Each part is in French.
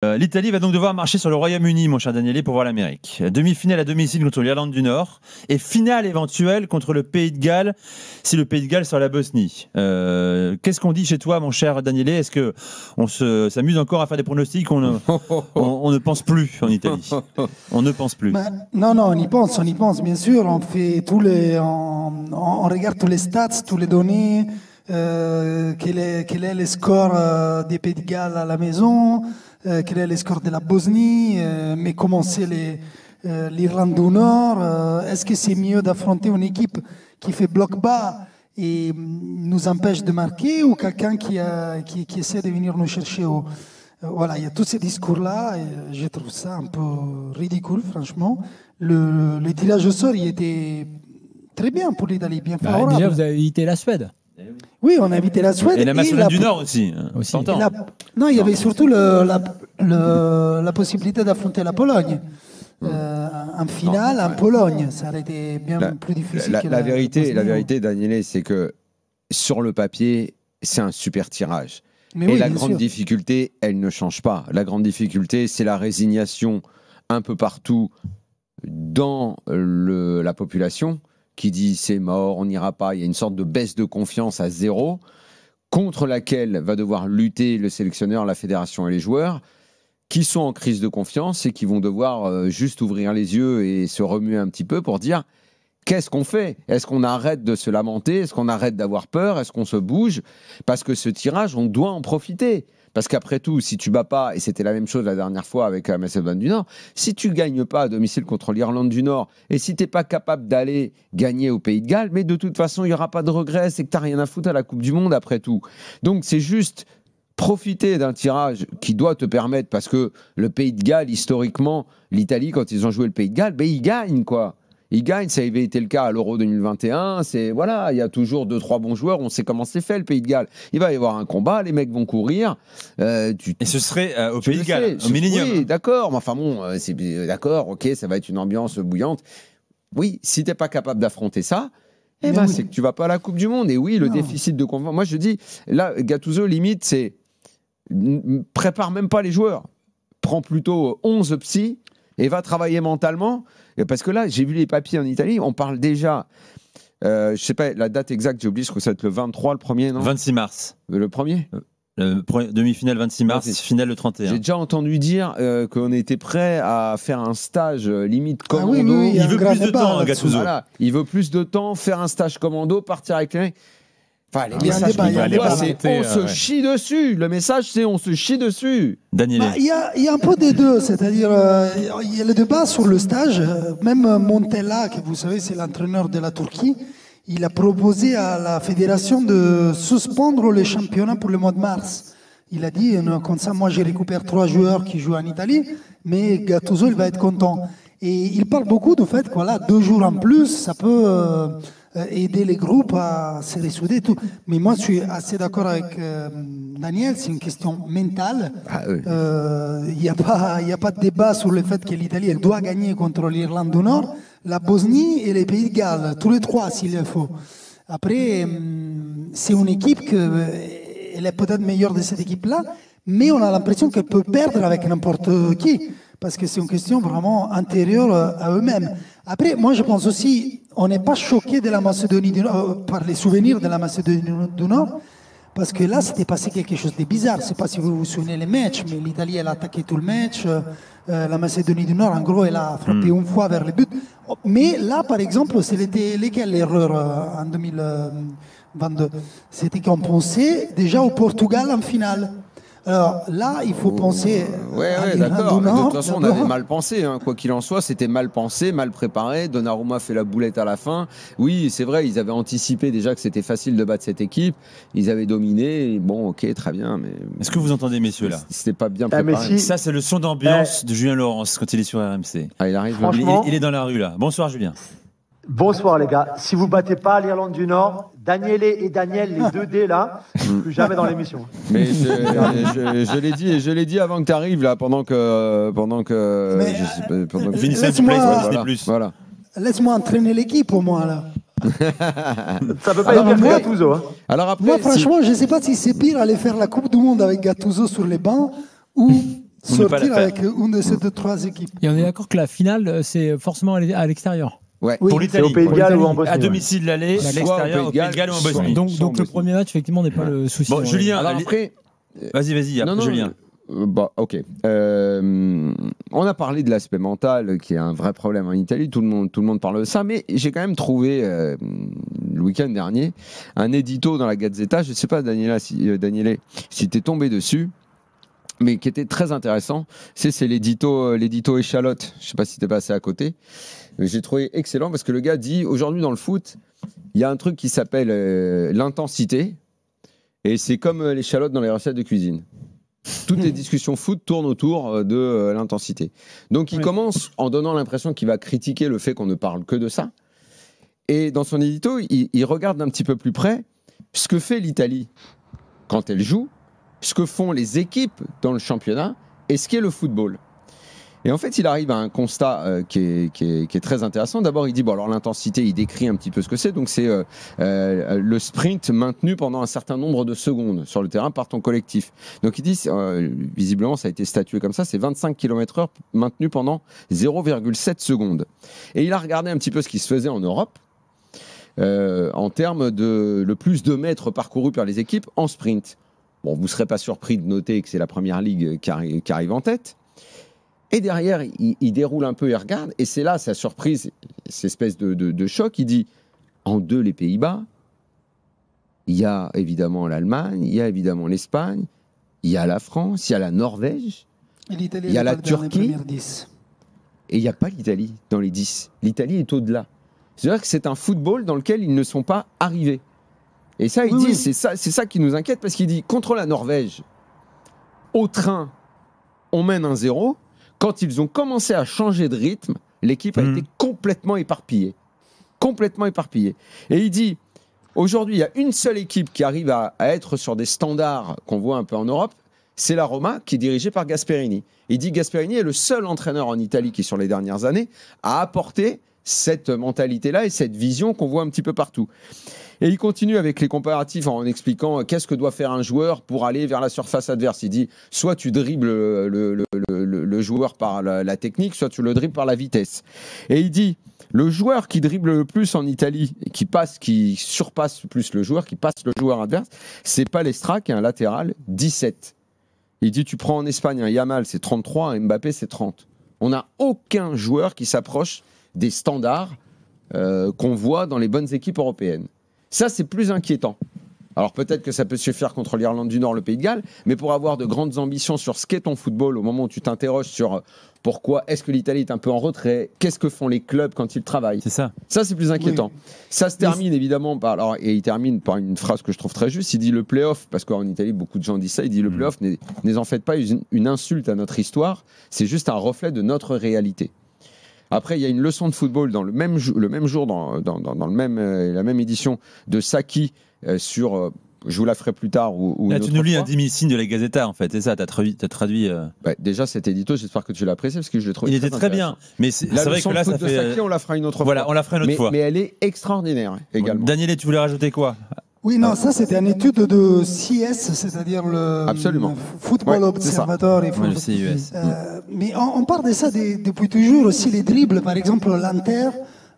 L'Italie va donc devoir marcher sur le Royaume-Uni, mon cher Daniele, pour voir l'Amérique. Demi-finale à domicile contre l'Irlande du Nord et finale éventuelle contre le Pays de Galles, si le Pays de Galles sort la Bosnie. Qu'est-ce qu'on dit chez toi, mon cher Daniele? Est-ce qu'on s'amuse encore à faire des pronostics? On ne pense plus en Italie. On ne pense plus. Non, on y pense, bien sûr. On fait on regarde tous les stats, toutes les données. Quel est le score des Pays de Galles à la maison, quel est le score de la Bosnie, mais comment c'est l'Irlande du Nord, est-ce que c'est mieux d'affronter une équipe qui fait bloc bas et nous empêche de marquer ou quelqu'un qui essaie de venir nous chercher voilà, il y a tous ces discours-là et je trouve ça un peu ridicule, franchement. Le tirage au sort, il était très bien pour l'Italie, bien favorable. Déjà, vous avez évité la Suède. Oui, on a invité la Suède. Et la Macédoine du Nord aussi. Non, il y avait surtout la possibilité d'affronter la Pologne. En finale, en Pologne, ça aurait été bien plus difficile. La vérité, Daniele, c'est que sur le papier, c'est un super tirage. Et la grande difficulté, elle ne change pas. La grande difficulté, c'est la résignation un peu partout dans la population qui dit c'est mort, on n'ira pas. Il y a une sorte de baisse de confiance à zéro contre laquelle va devoir lutter le sélectionneur, la fédération et les joueurs qui sont en crise de confiance et qui vont devoir juste ouvrir les yeux et se remuer un petit peu pour dire qu'est-ce qu'on fait? Est-ce qu'on arrête de se lamenter? Est-ce qu'on arrête d'avoir peur? Est-ce qu'on se bouge? Parce que ce tirage, on doit en profiter. Parce qu'après tout, si tu bats pas, et c'était la même chose la dernière fois avec la Macédoine du Nord, si tu gagnes pas à domicile contre l'Irlande du Nord, et si tu n'es pas capable d'aller gagner au Pays de Galles, mais de toute façon, il n'y aura pas de regret, c'est que tu n'as rien à foutre à la Coupe du Monde après tout. Donc c'est juste profiter d'un tirage qui doit te permettre, parce que le Pays de Galles, historiquement, l'Italie, quand ils ont joué le Pays de Galles, ben, ils gagnent, quoi. Ils gagnent, ça avait été le cas à l'Euro 2021. Voilà, il y a toujours 2-3 bons joueurs. On sait comment c'est fait le Pays de Galles. Il va y avoir un combat, les mecs vont courir. Et ce serait au Pays de Galles, au Millennium. Oui, d'accord. Mais enfin bon, c'est d'accord. Ok, ça va être une ambiance bouillante. Oui, si t'es pas capable d'affronter ça, c'est que tu vas pas à la Coupe du Monde. Et oui, le déficit de confiance. Moi, je dis là, Gattuso limite, c'est prépare même pas les joueurs. Prends plutôt 11 psys et va travailler mentalement. Parce que là, j'ai vu les papiers en Italie, on parle déjà, je sais pas la date exacte, j'ai oublié, je crois que ça va être le 23, le 1er, non? 26 mars. Le 1er demi-finale 26 mars, finale le 31. J'ai déjà entendu dire qu'on était prêt à faire un stage limite commando. Il veut plus de temps, Gattuso. Voilà, il veut plus de temps, faire un stage commando, partir avec les mecs. Enfin, les messages c'est on se chie dessus. Le message, c'est on se chie dessus. Daniele. Il y a un peu des deux, c'est-à-dire il y a le débat sur le stage. Même Montella, que vous savez, c'est l'entraîneur de la Turquie, il a proposé à la fédération de suspendre les championnats pour le mois de mars. Il a dit, comme ça, moi, je récupère 3 joueurs qui jouent en Italie, mais Gattuso, il va être content. Et il parle beaucoup du fait que voilà, 2 jours en plus, ça peut aider les groupes à se ressouder. Tout. Mais moi, je suis assez d'accord avec Daniel, c'est une question mentale. Il n'y a pas de débat sur le fait que l'Italie elle doit gagner contre l'Irlande du Nord, la Bosnie et les Pays de Galles, tous les 3 s'il le faut. Après, c'est une équipe elle est peut-être meilleure de cette équipe-là, mais on a l'impression qu'elle peut perdre avec n'importe qui, parce que c'est une question vraiment antérieure à eux-mêmes. Après, moi je pense aussi, on n'est pas choqué de la Macédonie du Nord, par les souvenirs de la Macédonie du Nord, parce que là, c'était passé quelque chose de bizarre. Je ne sais pas si vous vous souvenez les matchs, mais l'Italie, elle a attaqué tout le match. La Macédonie du Nord, en gros, elle a frappé une fois vers le but. Mais là, par exemple, c'était lesquelles l'erreur en 2022? C'était qu'on pensait déjà au Portugal en finale. Alors là, il faut penser. Ouais, d'accord. De toute façon, on avait mal pensé. Hein. Quoi qu'il en soit, c'était mal pensé, mal préparé. Donnarumma fait la boulette à la fin. Oui, c'est vrai, ils avaient anticipé déjà que c'était facile de battre cette équipe. Ils avaient dominé. Bon, ok, très bien. Mais est-ce que vous entendez, messieurs, là? C'était pas bien préparé. Ça, c'est le son d'ambiance de Julien Laurence quand il est sur RMC. Ah, il arrive. Il est dans la rue, là. Bonsoir, Julien. Bonsoir les gars. Si vous battez pas l'Irlande du Nord, Daniele et Daniel, les 2D là, plus jamais dans l'émission. Mais je l'ai dit avant que tu arrives là, pendant que voilà. Laisse-moi entraîner l'équipe au moins là. Ça peut pas être pire que Gattuso. Hein. Alors après, moi franchement, je sais pas si c'est pire aller faire la Coupe du Monde avec Gattuso sur les bancs ou sortir avec une de ces 2-3 équipes. Et on est d'accord que la finale, c'est forcément à l'extérieur. Ouais. Pour l'Italie. Au Pays de Galles ou en Bosnie. À domicile l'aller, à l'extérieur au Pays de Galles ou en Bosnie. Donc le premier match, effectivement, n'est pas le souci. Bon, Julien, alors après... Vas-y, après Julien. Ok. On a parlé de l'aspect mental, qui est un vrai problème en Italie. Tout le monde parle de ça, mais j'ai quand même trouvé le week-end dernier un édito dans la Gazzetta. Je ne sais pas, Daniele, si tu es tombé dessus, mais qui était très intéressant. C'est l'édito échalote. Je ne sais pas si tu es passé à côté. Mais j'ai trouvé excellent parce que le gars dit aujourd'hui dans le foot, il y a un truc qui s'appelle l'intensité, et c'est comme l'échalote dans les recettes de cuisine. Toutes les discussions foot tournent autour de l'intensité. Donc il commence en donnant l'impression qu'il va critiquer le fait qu'on ne parle que de ça. Et dans son édito, il regarde d'un petit peu plus près ce que fait l'Italie quand elle joue, ce que font les équipes dans le championnat et ce qu'est le football. Et en fait, il arrive à un constat qui est très intéressant. D'abord, il dit, alors l'intensité, il décrit un petit peu ce que c'est. Donc, c'est le sprint maintenu pendant un certain nombre de secondes sur le terrain par ton collectif. Donc, il dit, visiblement, ça a été statué comme ça, c'est 25 km/h maintenu pendant 0,7 secondes. Et il a regardé un petit peu ce qui se faisait en Europe en termes de le plus de mètres parcourus par les équipes en sprint. Bon, vous ne serez pas surpris de noter que c'est la première ligue qui arrive en tête. Et derrière, il déroule un peu, il regarde, et c'est là sa surprise, cette espèce de choc. Il dit, en 2, les Pays-Bas, il y a évidemment l'Allemagne, il y a évidemment l'Espagne, il y a la France, il y a la Norvège, il y a la Turquie, et il n'y a pas l'Italie dans les 10. L'Italie est au-delà. C'est-à-dire que c'est un football dans lequel ils ne sont pas arrivés. Et ça, il dit, c'est ça qui nous inquiète, parce qu'il dit, contre la Norvège, au train, on mène 1-0. Quand ils ont commencé à changer de rythme, l'équipe a été complètement éparpillée. Complètement éparpillée. Et il dit, aujourd'hui, il y a une seule équipe qui arrive à être sur des standards qu'on voit un peu en Europe, c'est la Roma, qui est dirigée par Gasperini. Il dit, Gasperini est le seul entraîneur en Italie qui, sur les dernières années, a apporté cette mentalité-là et cette vision qu'on voit un petit peu partout. Et il continue avec les comparatifs en expliquant qu'est-ce que doit faire un joueur pour aller vers la surface adverse. Il dit, soit tu dribbles le joueur par la technique, soit tu le dribbles par la vitesse. Et il dit, le joueur qui dribble le plus en Italie, qui surpasse plus le joueur, qui passe le joueur adverse, c'est Palestra, qui est un latéral, 17. Il dit, tu prends en Espagne un Yamal, c'est 33, un Mbappé, c'est 30. On n'a aucun joueur qui s'approche des standards qu'on voit dans les bonnes équipes européennes. Ça, c'est plus inquiétant. Alors peut-être que ça peut suffire contre l'Irlande du Nord, le Pays de Galles, mais pour avoir de grandes ambitions sur ce qu'est ton football, au moment où tu t'interroges sur pourquoi est-ce que l'Italie est un peu en retrait, qu'est-ce que font les clubs quand ils travaillent. C'est ça. Ça, c'est plus inquiétant. Oui. Ça se termine évidemment par... Alors, et il termine par une phrase que je trouve très juste, il dit le play-off, parce qu'en Italie, beaucoup de gens disent ça, il dit le play-off, n'en faites pas une insulte à notre histoire, c'est juste un reflet de notre réalité. Après, il y a une leçon de football dans le même jour, dans la même édition de Sacchi sur. Je vous la ferai plus tard. Là, tu nous lis un demi-signe de la Gazzetta, en fait. C'est ça, tu as traduit. Déjà, cet édito, j'espère que tu l'as apprécié parce que je l'ai trouvé. Il était très bien. Mais c'est vrai que là, ça fait. Sacchi, on la fera une autre fois. Voilà, on la fera une autre fois. Mais elle est extraordinaire également. Daniele, tu voulais rajouter quoi ? Oui, non, ça c'était une étude de CS, c'est-à-dire le Football Observatory. Le CIS. Mais on parle de ça depuis toujours aussi, les dribbles. Par exemple, l'Inter,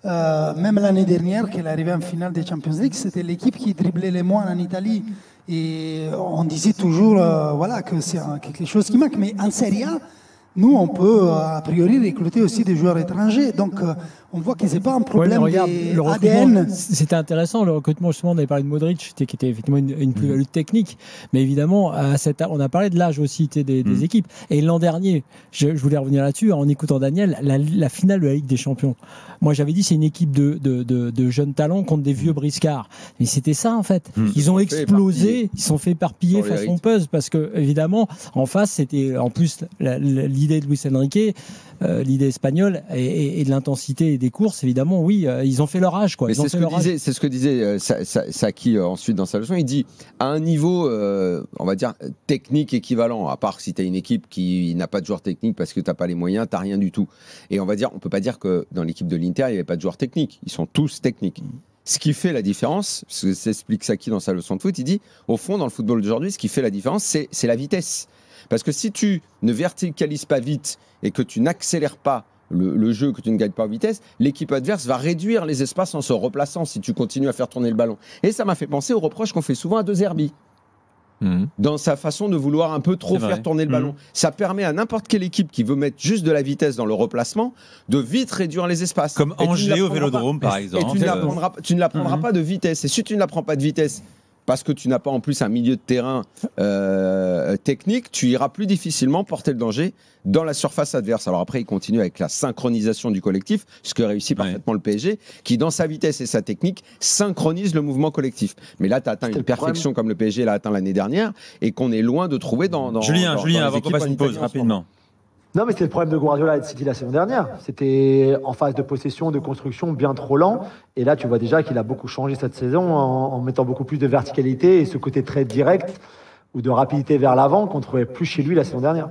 même l'année dernière, qu'elle est arrivée en finale des Champions League, c'était l'équipe qui driblait les moins en Italie. Et on disait toujours que c'est quelque chose qui manque. Mais en Serie A, nous, on peut a priori recruter aussi des joueurs étrangers. Donc, on voit que ce n'est pas un problème d'ADN. C'était intéressant, le recrutement, justement, on avait parlé de Modric, qui était effectivement une plus-value technique. Mais évidemment, on a parlé de l'âge aussi des équipes. Et l'an dernier, je voulais revenir là-dessus, en écoutant Daniel, la finale de la Ligue des Champions. Moi, j'avais dit, c'est une équipe de jeunes talents contre des vieux briscards. Mais c'était ça, en fait. Ils ont explosé, ils se sont fait éparpiller façon puzzle, parce que, évidemment, en face, c'était en plus l'idée de Luis Enrique, l'idée espagnole et de l'intensité des courses, évidemment, oui, ils ont fait leur âge. Mais c'est ce que disait Sacchi ensuite dans sa leçon. Il dit, à un niveau, on va dire, technique équivalent, à part si tu as une équipe qui n'a pas de joueurs techniques parce que tu n'as pas les moyens, tu n'as rien du tout. Et on va dire, on ne peut pas dire que dans l'équipe de l'Inter, il n'y avait pas de joueurs techniques. Ils sont tous techniques. Ce qui fait la différence, ce qu'explique Sacchi dans sa leçon de foot, il dit, au fond, dans le football d'aujourd'hui, ce qui fait la différence, c'est la vitesse. Parce que si tu ne verticalises pas vite et que tu n'accélères pas le jeu, que tu ne gagnes pas en vitesse, l'équipe adverse va réduire les espaces en se replaçant si tu continues à faire tourner le ballon. Et ça m'a fait penser aux reproches qu'on fait souvent à De Zerbi. Dans sa façon de vouloir un peu trop faire tourner le ballon. Ça permet à n'importe quelle équipe qui veut mettre juste de la vitesse dans le replacement de vite réduire les espaces. Comme Angers au Vélodrome, par exemple. Et tu ne l'apprendras pas de vitesse. Et si tu ne l'apprends pas de vitesse, parce que tu n'as pas en plus un milieu de terrain technique, tu iras plus difficilement porter le danger dans la surface adverse. Alors après, il continue avec la synchronisation du collectif, ce que réussit parfaitement le PSG, qui dans sa vitesse et sa technique synchronise le mouvement collectif. Mais là, tu as atteint une perfection comme le PSG l'a atteint l'année dernière et qu'on est loin de trouver dans Julien, dans avant qu'on fasse une pause, rapidement. Non, mais c'est le problème de Guardiola et de City la saison dernière. C'était en phase de possession, de construction, bien trop lent. Et là, tu vois déjà qu'il a beaucoup changé cette saison en mettant beaucoup plus de verticalité et ce côté très direct ou de rapidité vers l'avant qu'on ne trouvait plus chez lui la saison dernière.